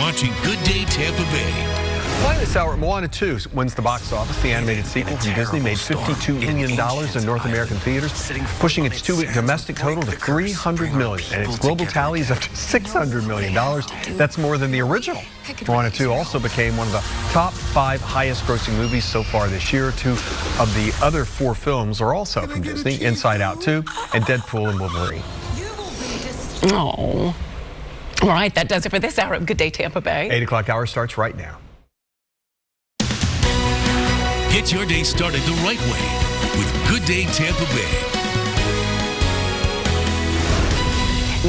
watching Good Day Tampa Bay. Finally this hour, Moana 2 wins the box office. The animated sequel from Disney made $52 million in North American theaters, pushing its two-week domestic total to $300 million, and its global tally is up to $600 million. That's more than the original. Moana 2 also became one of the top 5 highest-grossing movies so far this year. 2 of the other 4 films are also from Disney: Inside Out 2 and Deadpool and Wolverine. Oh. All right, that does it for this hour of Good Day Tampa Bay. 8 o'clock hour starts right now. Get your day started the right way with Good Day Tampa Bay.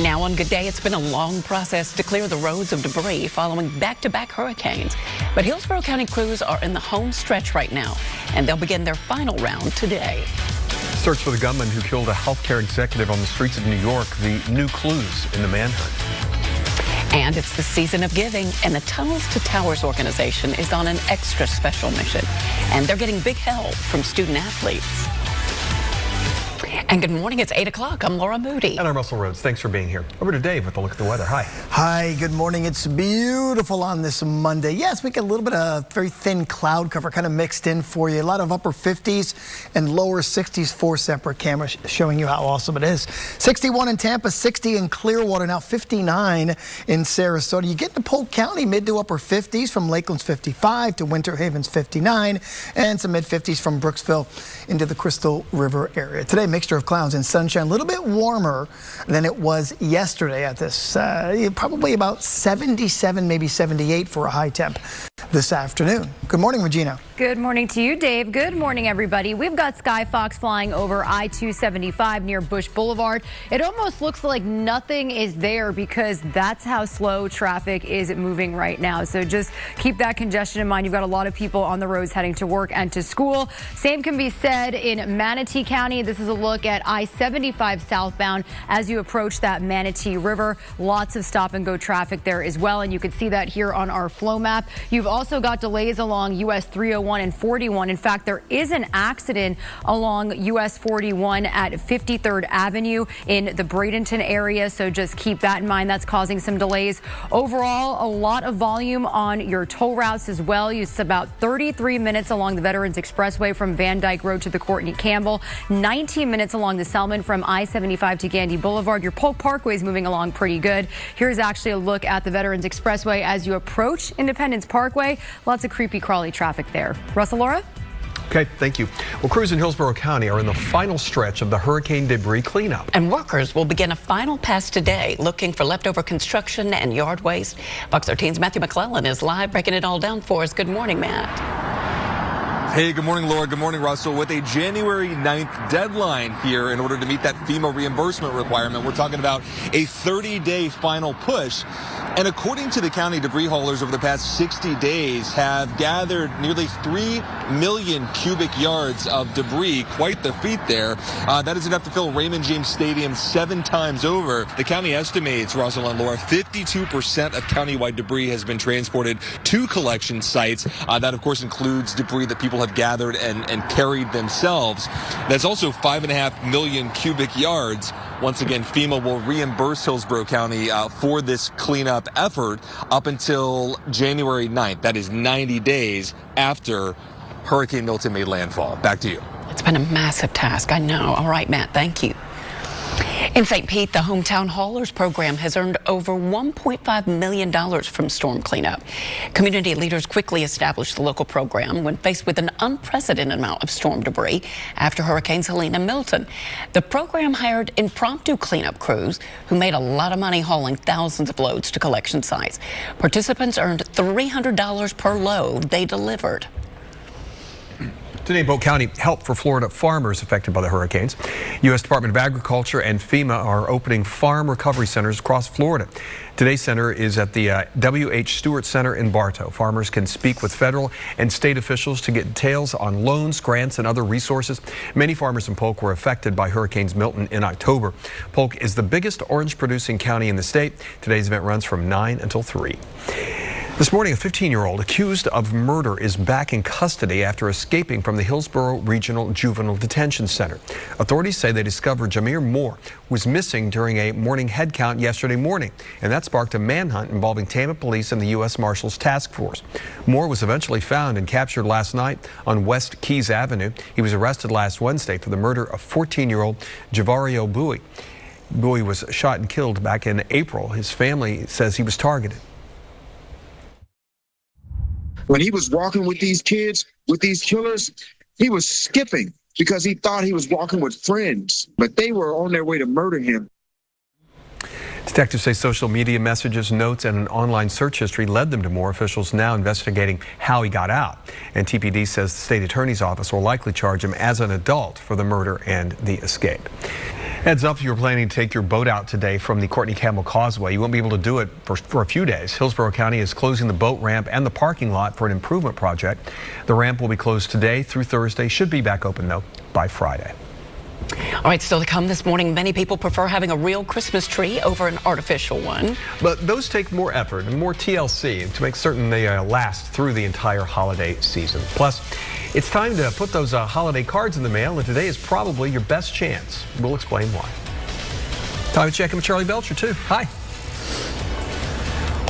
Now on Good Day, it's been a long process to clear the roads of debris following back-to-back hurricanes. But Hillsborough County crews are in the home stretch right now, and they'll begin their final round today. Search for the gunman who killed a healthcare executive on the streets of New York, the new clues in the manhunt. And it's the season of giving, and the Tunnels to Towers organization is on an extra special mission. And they're getting big help from student athletes. And good morning, it's 8 o'clock. I'm Laura Moody. And I'm Russell Rhodes. Thanks for being here. Over to Dave with a look at the weather. Hi. Hi, good morning. It's beautiful on this Monday. Yes, we get a little bit of very thin cloud cover kind of mixed in for you. A lot of upper 50s and lower 60s, 4 separate cameras showing you how awesome it is. 61 in Tampa, 60 in Clearwater, now 59 in Sarasota. You get into Polk County, mid to upper 50s from Lakeland's 55 to Winter Haven's 59, and some mid 50s from Brooksville into the Crystal River area. Today, mixture of clouds and sunshine, a little bit warmer than it was yesterday at this, probably about 77, maybe 78 for a high temp this afternoon. Good morning, Regina. Good morning to you, Dave. Good morning, everybody. We've got Skyfox flying over I-275 near Bush Boulevard. It almost looks like nothing is there because that's how slow traffic is moving right now. So just keep that congestion in mind. You've got a lot of people on the roads heading to work and to school. Same can be said in Manatee County. This is a look at I-75 southbound as you approach that Manatee River. Lots of stop and go traffic there as well, and you can see that here on our flow map. You've also got delays along US 301 and 41. In fact, there is an accident along US 41 at 53rd Avenue in the Bradenton area, so just keep that in mind. That's causing some delays. Overall, a lot of volume on your toll routes as well. It's about 33 minutes along the Veterans Expressway from Van Dyke Road to the Courtney Campbell, 19 minutes along the Selman from I-75 to Gandy Boulevard. Your Polk Parkway is moving along pretty good. Here's actually a look at the Veterans Expressway as you approach Independence Parkway. Lots of creepy crawly traffic there. Russell, Laura? Okay, thank you. Well, crews in Hillsborough County are in the final stretch of the hurricane debris cleanup. And workers will begin a final pass today looking for leftover construction and yard waste. Fox 13's Matthew McClellan is live breaking it all down for us. Good morning, Matt. Hey, good morning, Laura. Good morning, Russell. With a January 9th deadline here in order to meet that FEMA reimbursement requirement, we're talking about a 30-day final push. And according to the county, debris haulers over the past 60 days have gathered nearly 3 million cubic yards of debris. Quite the feat there. That is enough to fill Raymond James Stadium 7 times over. The county estimates, Russell and Laura, 52% of countywide debris has been transported to collection sites. That, of course, includes debris that people have gathered and carried themselves. That's also 5.5 million cubic yards. Once again, FEMA will reimburse Hillsborough County for this cleanup effort up until January 9th. That is 90 days after Hurricane Milton made landfall. Back to you. It's been a massive task, I know. All right, Matt, thank you. In St. Pete, the Hometown Haulers program has earned over $1.5 million from storm cleanup. Community leaders quickly established the local program when faced with an unprecedented amount of storm debris after Hurricanes Helene and Milton. The program hired impromptu cleanup crews who made a lot of money hauling thousands of loads to collection sites. Participants earned $300 per load they delivered. Today, Polk County helped for Florida farmers affected by the hurricanes. U.S. Department of Agriculture and FEMA are opening farm recovery centers across Florida. Today's center is at the W.H. Stewart Center in Bartow. Farmers can speak with federal and state officials to get details on loans, grants, and other resources. Many farmers in Polk were affected by Hurricanes Milton in October. Polk is the biggest orange-producing county in the state. Today's event runs from 9 until 3. This morning, a 15-year-old accused of murder is back in custody after escaping from the Hillsborough Regional Juvenile Detention Center. Authorities say they discovered Jameer Moore was missing during a morning head count yesterday morning, and that sparked a manhunt involving Tampa police and the U.S. Marshals Task Force. Moore was eventually found and captured last night on West Keys Avenue. He was arrested last Wednesday for the murder of 14-year-old Javario Bowie. Bowie was shot and killed back in April. His family says he was targeted. When he was walking with these kids, with these killers, he was skipping because he thought he was walking with friends, but they were on their way to murder him. Detectives say social media messages, notes, and an online search history led them to Moore. Officials now investigating how he got out. And TPD says the state attorney's office will likely charge him as an adult for the murder and the escape. Heads up if you're planning to take your boat out today from the Courtney Campbell Causeway. You won't be able to do it for a few days. Hillsborough County is closing the boat ramp and the parking lot for an improvement project. The ramp will be closed today through Thursday. Should be back open, though, by Friday. All right, still to come this morning, many people prefer having a real Christmas tree over an artificial one. But those take more effort and more TLC to make certain they last through the entire holiday season. Plus, it's time to put those holiday cards in the mail, and today is probably your best chance. We'll explain why. Time to check in with Charlie Belcher, too. Hi.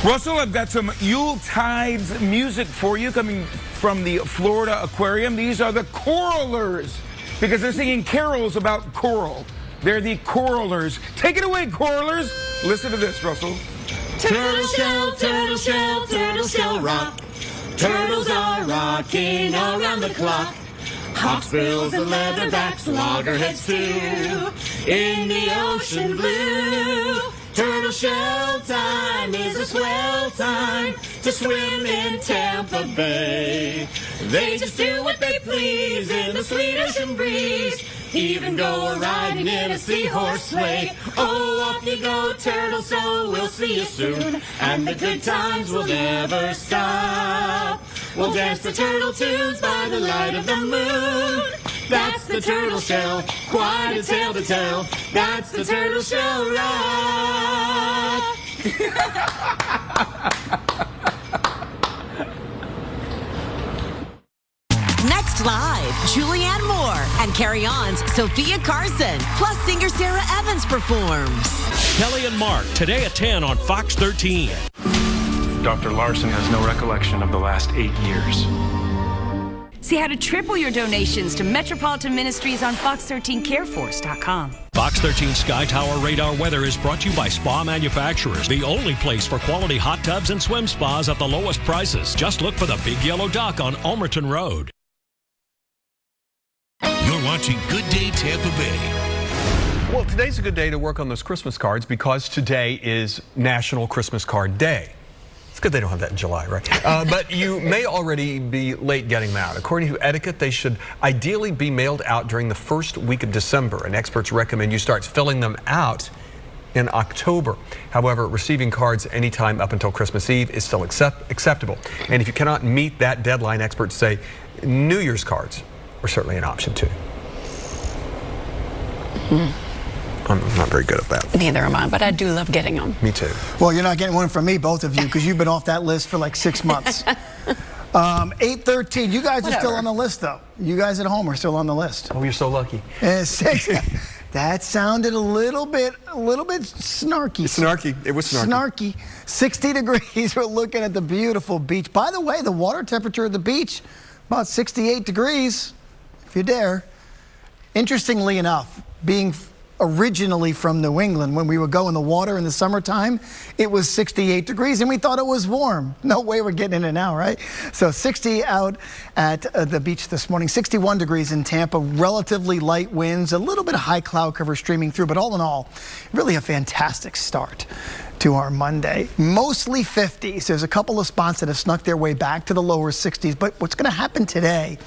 Russell, I've got some Yule-Tides music for you coming from the Florida Aquarium. These are the corallers, because they're singing carols about coral. They're the corallers. Take it away, corallers. Listen to this, Russell. Turtle shell rock. Turtles are rocking around the clock. Hawksbills and leatherbacks, loggerheads too, in the ocean blue. Turtle shell time is a swell time to swim in Tampa Bay. They just do what they please in the sweet ocean breeze, even go a-riding in a seahorse sleigh. Oh, off you go, turtle, so we'll see you soon, and the good times will never stop. We'll dance the turtle tunes by the light of the moon. That's the turtle shell, quite a tale to tell. That's the turtle shell rock. Next live, Julianne Moore and Carry On's Sophia Carson, plus singer Sarah Evans performs. Kelly and Mark, today at 10 on Fox 13. Dr. Larson has no recollection of the last 8 years. See how to triple your donations to Metropolitan Ministries on Fox13careforce.com. Fox 13 Sky Tower Radar Weather is brought to you by Spa Manufacturers, the only place for quality hot tubs and swim spas at the lowest prices. Just look for the Big Yellow Dock on Almerton Road. You're watching Good Day Tampa Bay. Well, today's a good day to work on those Christmas cards because today is National Christmas Card Day. It's good they don't have that in July, right? But you may already be late getting them out. According to etiquette, they should ideally be mailed out during the first week of December, and experts recommend you start filling them out in October. However, receiving cards anytime up until Christmas Eve is still acceptable. And if you cannot meet that deadline, experts say New Year's cards are certainly an option too. I'm not very good at that. Neither am I, but I do love getting them. Me too. Well, you're not getting one from me, both of you, because you've been off that list for like 6 months. 8:13. You guys are still on the list, though. You guys at home are still on the list. Oh, you're so lucky. 6. That sounded a little bit snarky. Snarky. It was snarky. 60 degrees. We're looking at the beautiful beach. By the way, the water temperature at the beach, about 68 degrees, if you dare. Interestingly enough, being originally from New England, when we would go in the water in the summertime, it was 68 degrees and we thought it was warm. No way we're getting in it now, right? So 60 out at the beach this morning, 61 degrees in Tampa, relatively light winds, a little bit of high cloud cover streaming through, but all in all, really a fantastic start to our Monday. Mostly 50s. There's a couple of spots that have snuck their way back to the lower 60s, but what's going to happen today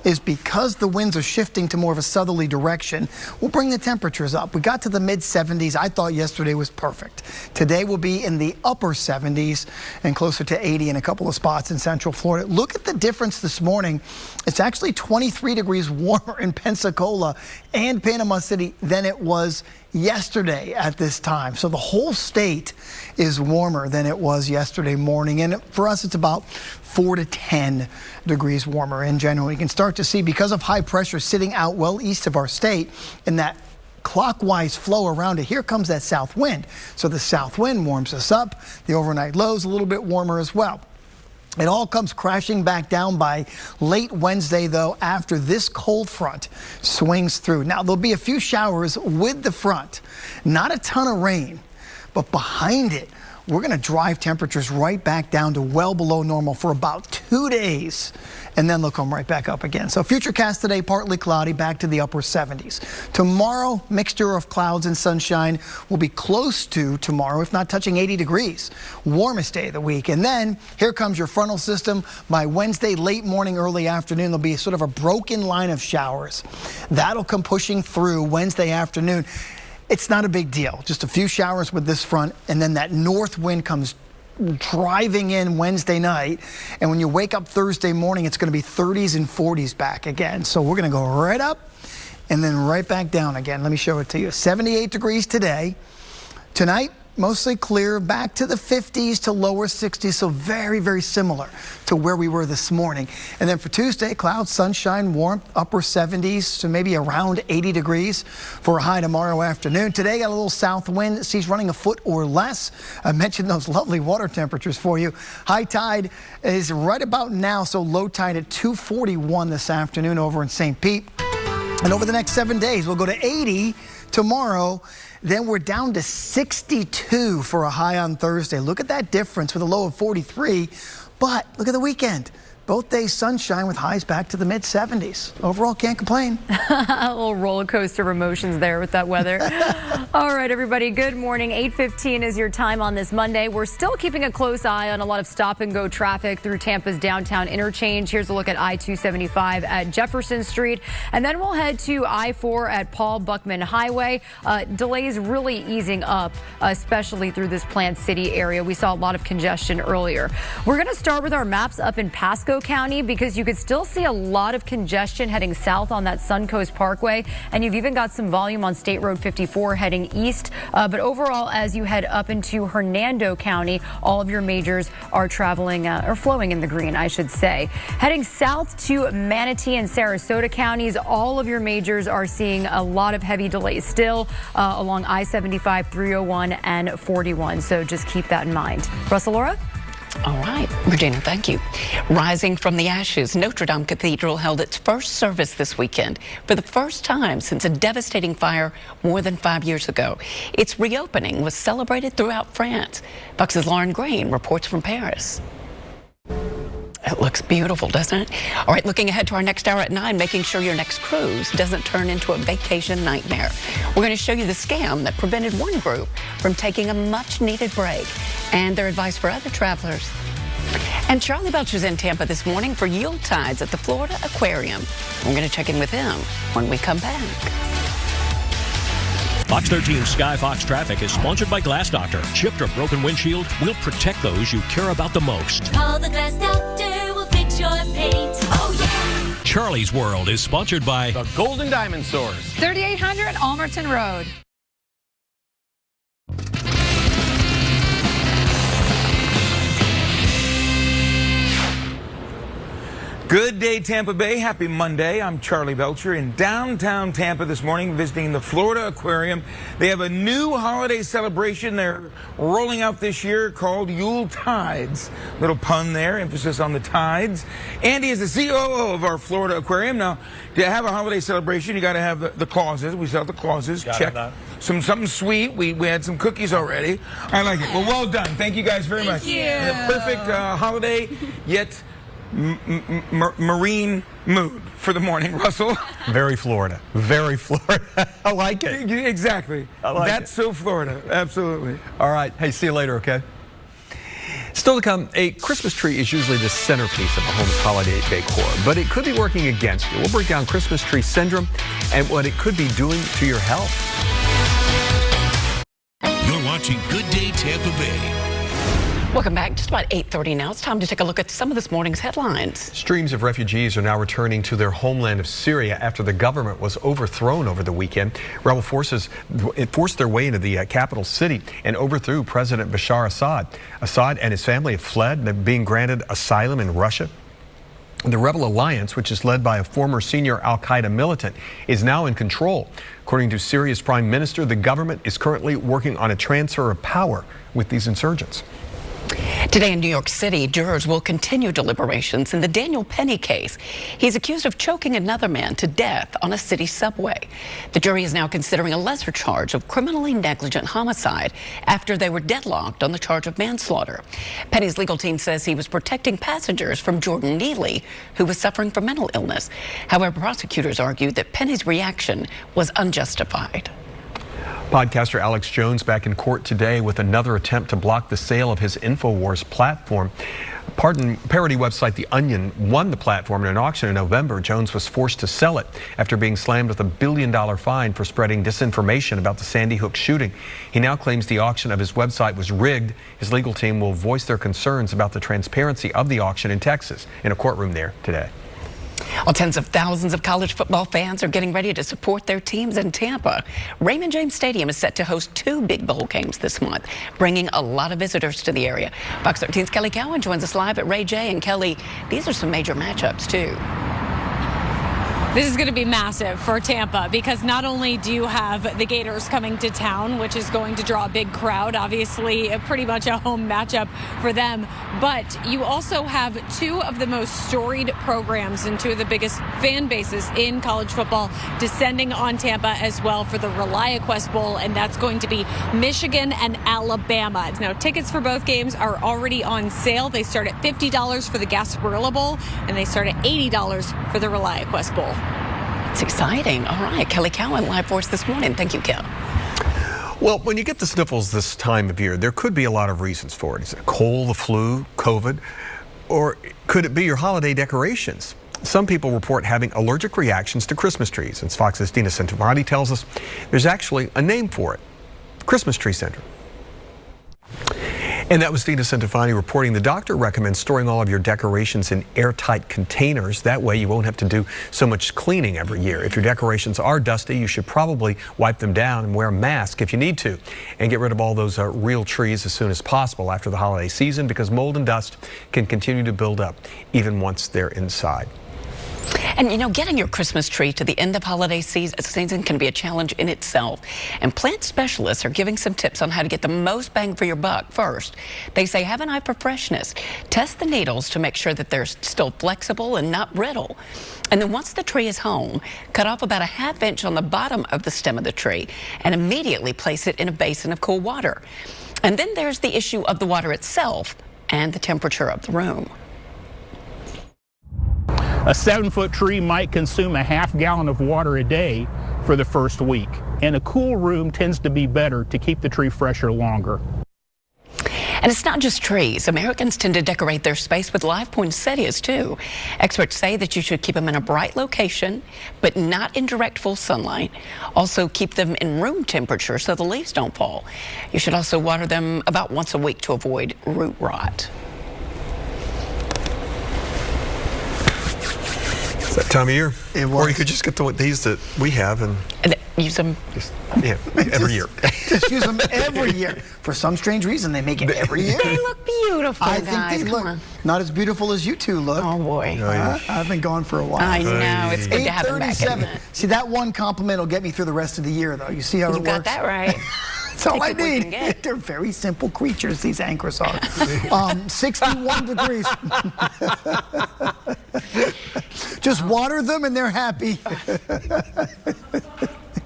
is because the winds are shifting to more of a southerly direction, we'll bring the temperatures up. We got to the mid 70s. I thought yesterday was perfect. Today will be in the upper 70s and closer to 80 in a couple of spots in Central Florida. Look at the difference this morning. It's actually 23 degrees warmer in Pensacola and Panama City than it was yesterday at this time. So the whole state is warmer than it was yesterday morning. And for us, it's about 4 to 10 degrees warmer in general. You can start to see, because of high pressure sitting out well east of our state, and that clockwise flow around it, here comes that south wind. So the south wind warms us up. The overnight lows a little bit warmer as well. It all comes crashing back down by late Wednesday, though, after this cold front swings through. Now, there'll be a few showers with the front, not a ton of rain, but behind it, we're going to drive temperatures right back down to well below normal for about 2 days, and then they'll come right back up again. So futurecast today, partly cloudy, back to the upper 70s. Tomorrow, mixture of clouds and sunshine. Will be close to tomorrow, if not touching 80 degrees. Warmest day of the week. And then here comes your frontal system. By Wednesday, late morning, early afternoon, there'll be sort of a broken line of showers. That'll come pushing through Wednesday afternoon. It's not a big deal, just a few showers with this front, and then that north wind comes driving in Wednesday night, and when you wake up Thursday morning, it's going to be 30s and 40s back again. So we're going to go right up and then right back down again. Let me show it to you. 78 degrees today. Tonight, mostly clear, back to the 50s to lower 60s, so very, very similar to where we were this morning. And then for Tuesday, clouds, sunshine, warmth, upper 70s, so maybe around 80 degrees for a high tomorrow afternoon. Today, got a little south wind, seas running a foot or less. I mentioned those lovely water temperatures for you. High tide is right about now, so low tide at 2:41 this afternoon over in St. Pete. And over the next 7 days, we'll go to 80 tomorrow. Then we're down to 62 for a high on Thursday. Look at that difference with a low of 43. But look at the weekend. Both days sunshine with highs back to the mid-70s. Overall, can't complain. A little roller coaster of emotions there with that weather. All right, everybody, good morning. 8:15 is your time on this Monday. We're still keeping a close eye on a lot of stop-and-go traffic through Tampa's downtown interchange. Here's a look at I-275 at Jefferson Street. And then we'll head to I-4 at Paul Buckman Highway. Delays really easing up, especially through this Plant City area. We saw a lot of congestion earlier. We're going to start with our maps up in Pasco County, because you could still see a lot of congestion heading south on that Suncoast Parkway, and you've even got some volume on State Road 54 heading east. But overall, as you head up into Hernando County, all of your majors are traveling or flowing in the green, I should say. Heading south to Manatee and Sarasota counties, all of your majors are seeing a lot of heavy delays still along I-75, 301, and 41. So just keep that in mind. Russell, Laura? All right, Regina, thank you. Rising from the ashes, Notre Dame Cathedral held its first service this weekend for the first time since a devastating fire more than 5 years ago. Its reopening was celebrated throughout France. Fox's Lauren Green reports from Paris. It looks beautiful, doesn't it? All right, looking ahead to our next hour at 9, making sure your next cruise doesn't turn into a vacation nightmare. We're going to show you the scam that prevented one group from taking a much-needed break and their advice for other travelers. And Charlie Belcher's in Tampa this morning for Yule Tides at the Florida Aquarium. We're going to check in with him when we come back. Fox 13 Sky Fox Traffic is sponsored by Glass Doctor. Chipped or broken windshield will protect those you care about the most. Call the Glass Doctor, we'll fix your paint. Oh, yeah! Charlie's World is sponsored by The Golden Diamond Source. 3800 Almerton Road. Good day, Tampa Bay. Happy Monday. I'm Charlie Belcher in downtown Tampa this morning, visiting the Florida Aquarium. They have a new holiday celebration they're rolling out this year called Yule Tides. Little pun there, emphasis on the tides. Andy is the COO of our Florida Aquarium. Now, to have a holiday celebration, you got to have the clauses. We sell the clauses. Check. Something sweet. We had some cookies already. I like it. Well done. Thank you guys very much. Thank you. The perfect holiday, yet marine mood for the morning, Russell. Very Florida. Very Florida. I like it. Exactly. I like That's so Florida. Absolutely. All right. Hey, see you later, okay? Still to come, a Christmas tree is usually the centerpiece of a home's holiday decor, but it could be working against you. We'll break down Christmas tree syndrome and what it could be doing to your health. You're watching Good Day Tampa Bay. Welcome back. Just about 8:30 now. It's time to take a look at some of this morning's headlines. Streams of refugees are now returning to their homeland of Syria after the government was overthrown over the weekend. Rebel forces forced their way into the capital city and overthrew President Bashar Assad. Assad and his family have fled. They're being granted asylum in Russia. The Rebel Alliance, which is led by a former senior al-Qaeda militant, is now in control. According to Syria's prime minister, the government is currently working on a transfer of power with these insurgents. Today in New York City, jurors will continue deliberations in the Daniel Penny case. He's accused of choking another man to death on a city subway. The jury is now considering a lesser charge of criminally negligent homicide after they were deadlocked on the charge of manslaughter. Penny's legal team says he was protecting passengers from Jordan Neely, who was suffering from mental illness. However, prosecutors argued that Penny's reaction was unjustified. Podcaster Alex Jones back in court today with another attempt to block the sale of his InfoWars platform. Parody website The Onion won the platform in an auction in November. Jones was forced to sell it after being slammed with a $1 billion fine for spreading disinformation about the Sandy Hook shooting. He now claims the auction of his website was rigged. His legal team will voice their concerns about the transparency of the auction in Texas in a courtroom there today. Well, tens of thousands of college football fans are getting ready to support their teams in Tampa. Raymond James Stadium is set to host 2 big bowl games this month, bringing a lot of visitors to the area. Fox 13's Kelly Cowan joins us live at Ray J. And Kelly, these are some major matchups, too. This is going to be massive for Tampa because not only do you have the Gators coming to town, which is going to draw a big crowd, obviously pretty much a home matchup for them, but you also have 2 of the most storied programs and 2 of the biggest fan bases in college football descending on Tampa as well for the ReliaQuest Bowl, and that's going to be Michigan and Alabama. Now, tickets for both games are already on sale. They start at $50 for the Gasparilla Bowl, and they start at $80 for the ReliaQuest Bowl. It's exciting. All right, Kelly Cowan live for us this morning. Thank you, Kel. Well, when you get the sniffles this time of year, there could be a lot of reasons for it. Is it a cold, the flu, COVID, or could it be your holiday decorations? Some people report having allergic reactions to Christmas trees. And Fox's Dina Centovani tells us there's actually a name for it, Christmas tree syndrome. And that was Dina Centovani reporting. The doctor recommends storing all of your decorations in airtight containers. That way you won't have to do so much cleaning every year. If your decorations are dusty, you should probably wipe them down and wear a mask if you need to. And get rid of all those real trees as soon as possible after the holiday season, because mold and dust can continue to build up even once they're inside. And you know, getting your Christmas tree to the end of holiday season can be a challenge in itself. And plant specialists are giving some tips on how to get the most bang for your buck. First, they say have an eye for freshness. Test the needles to make sure that they're still flexible and not brittle. And then once the tree is home, cut off about a ½ inch on the bottom of the stem of the tree and immediately place it in a basin of cool water. And then there's the issue of the water itself and the temperature of the room. A 7-foot tree might consume a ½ gallon of water a day for the first week, and a cool room tends to be better to keep the tree fresher longer. And it's not just trees. Americans tend to decorate their space with live poinsettias too. Experts say that you should keep them in a bright location, but not in direct full sunlight. Also keep them in room temperature so the leaves don't fall. You should also water them about once a week to avoid root rot. That time of year. Or you could just get these that we have and use them every year. Just use them every year. For some strange reason, they make it every year. They look beautiful, I guys. think they look not as beautiful as you two look. Oh, boy. I've been gone for a while. I know. It's good to have them back in. See, that one compliment will get me through the rest of the year, though. You see how it works? You got that right. That's all I need. They're very simple creatures, these anchors are. 61 degrees. Just water them and they're happy.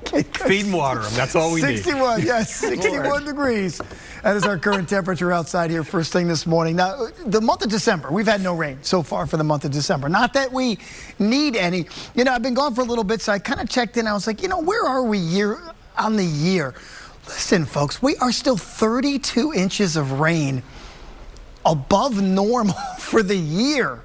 Feed and water them. That's all we need. 61, yes, 61 degrees. That is our current temperature outside here first thing this morning. Now, the month of December, we've had no rain so far for the month of December. Not that we need any. You know, I've been gone for a little bit, so I kind of checked in. I was like, you know, where are we on the year? Listen, folks, we are still 32 inches of rain above normal for the year.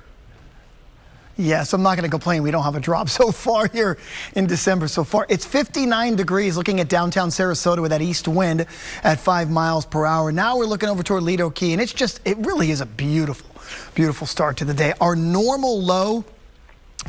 Yes, I'm not going to complain. We don't have a drop so far here in December so far. It's 59 degrees looking at downtown Sarasota with that east wind at 5 miles per hour. Now we're looking over toward Lido Key, and it really is a beautiful, beautiful start to the day. Our normal low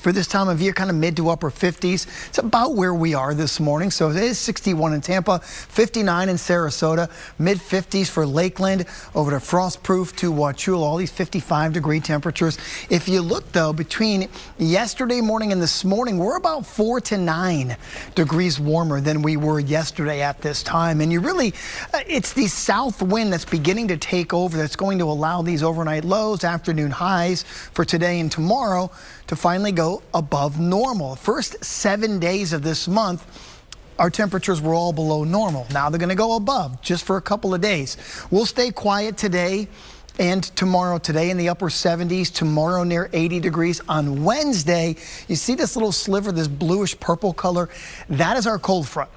for this time of year, kind of mid to upper 50s. It's about where we are this morning. So it is 61 in Tampa, 59 in Sarasota, mid 50s for Lakeland, over to Frostproof to Wauchula, all these 55-degree temperatures. If you look, though, between yesterday morning and this morning, we're about 4 to 9 degrees warmer than we were yesterday at this time. And you really, it's the south wind that's beginning to take over that's going to allow these overnight lows, afternoon highs for today and tomorrow to finally go above normal. First 7 days of this month, our temperatures were all below normal. Now they're going to go above just for a couple of days. We'll stay quiet today and tomorrow. Today in the upper 70s, tomorrow near 80 degrees. On Wednesday, you see this little sliver, this bluish purple color? That is our cold front.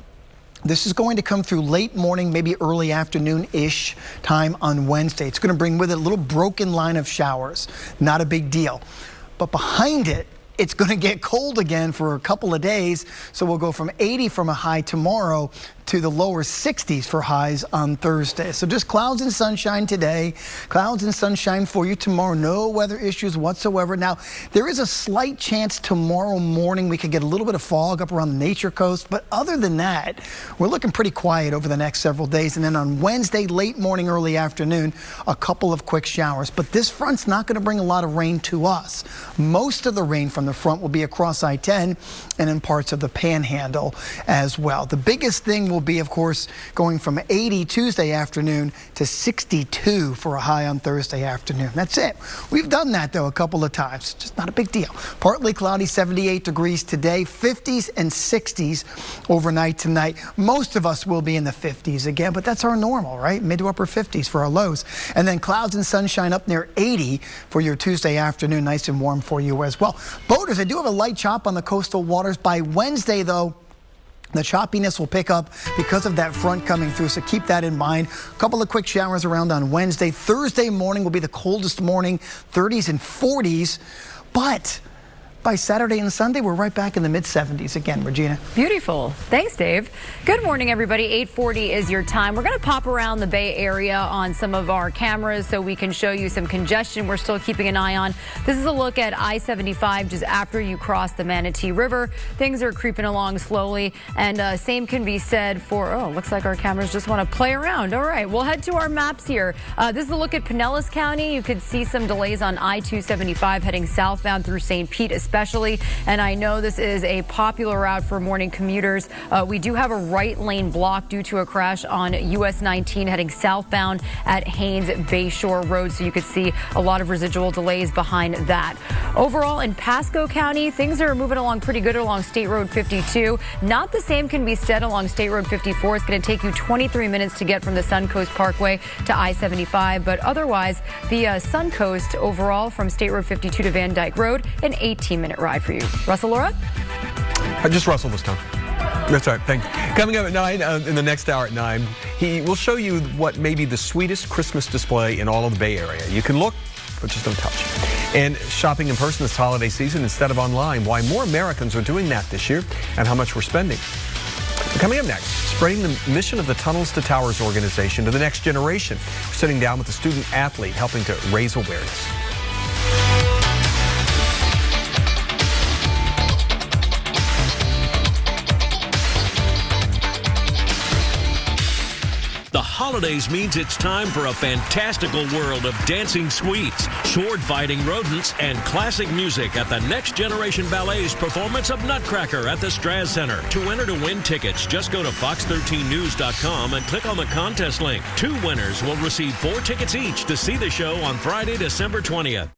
This is going to come through late morning, maybe early afternoon-ish time on Wednesday. It's going to bring with it a little broken line of showers. Not a big deal. But behind it, it's going to get cold again for a couple of days. So we'll go from 80 from a high tomorrow to the lower 60s for highs on Thursday. So just clouds and sunshine today, clouds and sunshine for you tomorrow. No weather issues whatsoever. Now, there is a slight chance tomorrow morning we could get a little bit of fog up around the Nature Coast. But other than that, we're looking pretty quiet over the next several days. And then on Wednesday, late morning, early afternoon, a couple of quick showers. But this front's not going to bring a lot of rain to us. Most of the rain from the front will be across I-10 and in parts of the Panhandle as well. The biggest thing will be, of course, going from 80 Tuesday afternoon to 62 for a high on Thursday afternoon. That's it. We've done that, though, a couple of times. Just not a big deal. Partly cloudy, 78 degrees today, 50s and 60s overnight tonight. Most of us will be in the 50s again, but that's our normal, right? Mid to upper 50s for our lows. And then clouds and sunshine up near 80 for your Tuesday afternoon. Nice and warm for you as well. Boaters, I do have a light chop on the coastal waters. By Wednesday, though, the choppiness will pick up because of that front coming through, so keep that in mind. A couple of quick showers around on Wednesday. Thursday morning will be the coldest morning, 30s and 40s. But by Saturday and Sunday, we're right back in the mid-70s again, Regina. Beautiful. Thanks, Dave. Good morning, everybody. 8:40 is your time. We're going to pop around the Bay Area on some of our cameras so we can show you some congestion we're still keeping an eye on. This is a look at I-75 just after you cross the Manatee River. Things are creeping along slowly, and same can be said for, looks like our cameras just want to play around. All right, we'll head to our maps here. This is a look at Pinellas County. You could see some delays on I-275 heading southbound through St. Pete, especially, and I know this is a popular route for morning commuters. We do have a right lane block due to a crash on US 19 heading southbound at Haynes Bayshore Road, so you could see a lot of residual delays behind that. Overall, in Pasco County, things are moving along pretty good along State Road 52. Not the same can be said along State Road 54. It's going to take you 23 minutes to get from the Suncoast Parkway to I-75, but otherwise, the Suncoast overall from State Road 52 to Van Dyke Road, an 18-minute ride for you. Russell, Laura? Just Russell this time. That's right. Thank you. Coming up at 9, in the next hour at 9, he will show you what may be the sweetest Christmas display in all of the Bay Area. You can look, but just don't touch. And shopping in person this holiday season instead of online. Why more Americans are doing that this year and how much we're spending. Coming up next, spreading the mission of the Tunnels to Towers organization to the next generation. We're sitting down with a student athlete helping to raise awareness. The holidays means it's time for a fantastical world of dancing sweets, sword-fighting rodents, and classic music at the Next Generation Ballet's performance of Nutcracker at the Straz Center. To enter to win tickets, just go to fox13news.com and click on the contest link. 2 winners will receive 4 tickets each to see the show on Friday, December 20th.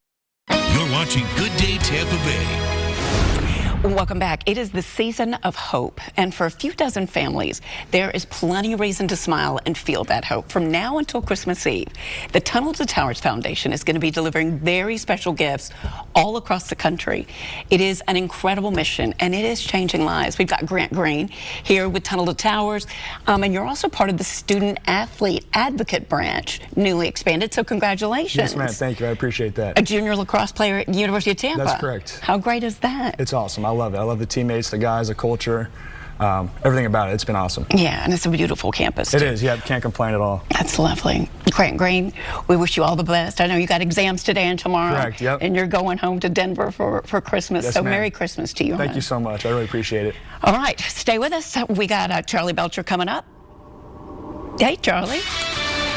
You're watching Good Day Tampa Bay. Welcome back. It is the season of hope, and for a few dozen families, there is plenty of reason to smile and feel that hope from now until Christmas Eve. The Tunnel to Towers Foundation is going to be delivering very special gifts all across the country. It is an incredible mission, and it is changing lives. We've got Grant Green here with Tunnel to Towers, and you're also part of the Student Athlete Advocate branch, newly expanded, so congratulations. Yes, ma'am. Thank you. I appreciate that. A junior lacrosse player at the University of Tampa. That's correct. How great is that? It's awesome. I love it. I love the teammates, the guys, the culture, everything about it. It's been awesome. Yeah, and it's a beautiful campus, too. It is. Yeah, can't complain at all. That's lovely. Grant Green, we wish you all the best. I know you got exams today and tomorrow. Correct, yep. And you're going home to Denver for Christmas. Yes, so ma'am. Merry Christmas to you. Thank you so much. I really appreciate it. All right, stay with us. We got Charlie Belcher coming up. Hey, Charlie.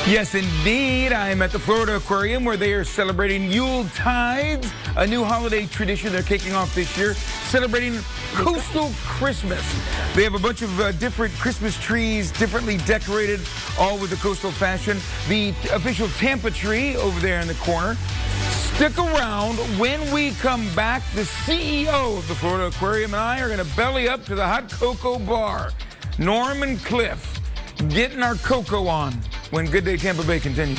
Yes, indeed. I'm at the Florida Aquarium where they are celebrating Yule Tides, a new holiday tradition they're kicking off this year, celebrating Coastal Christmas. They have a bunch of different Christmas trees, differently decorated, all with the coastal fashion. The official Tampa tree over there in the corner. Stick around. When we come back, the CEO of the Florida Aquarium and I are going to belly up to the hot cocoa bar. Norm and Cliff getting our cocoa on when Good Day Tampa Bay continues.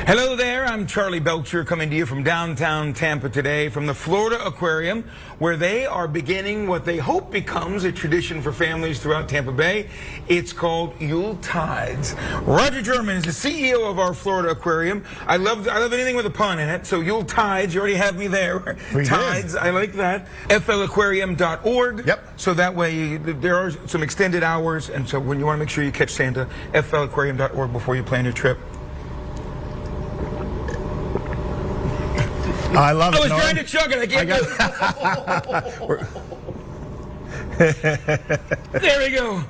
Hello there, I'm Charlie Belcher coming to you from downtown Tampa today from the Florida Aquarium, where they are beginning what they hope becomes a tradition for families throughout Tampa Bay. It's called Yule Tides. Roger German is the CEO of our Florida Aquarium. I love anything with a pun in it, so Yule Tides, you already have me there. Tides, I like that. FLAquarium.org. Yep. So that way there are some extended hours, and so when you want to make sure you catch Santa, FLAquarium.org before you plan your trip. I love it. I was trying to chug it. I can't do it. There we go.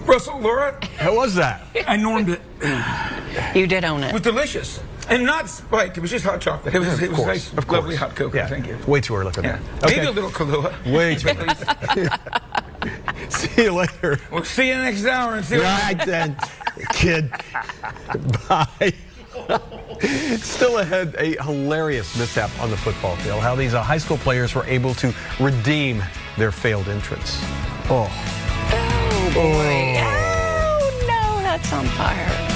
Russell, Laura. How was that? I normed it. You did own it. It was delicious. And not spiked. It was just hot chocolate. It was nice, lovely hot cocoa. Yeah. Thank you. Way too early for that. Okay. Maybe a little Kahlua. Way too early. See you later. We'll see you next hour. And see right then, kid. Bye. Still ahead, a hilarious mishap on the football field. How these high school players were able to redeem their failed entrance. Oh, boy. Oh, no, that's on fire.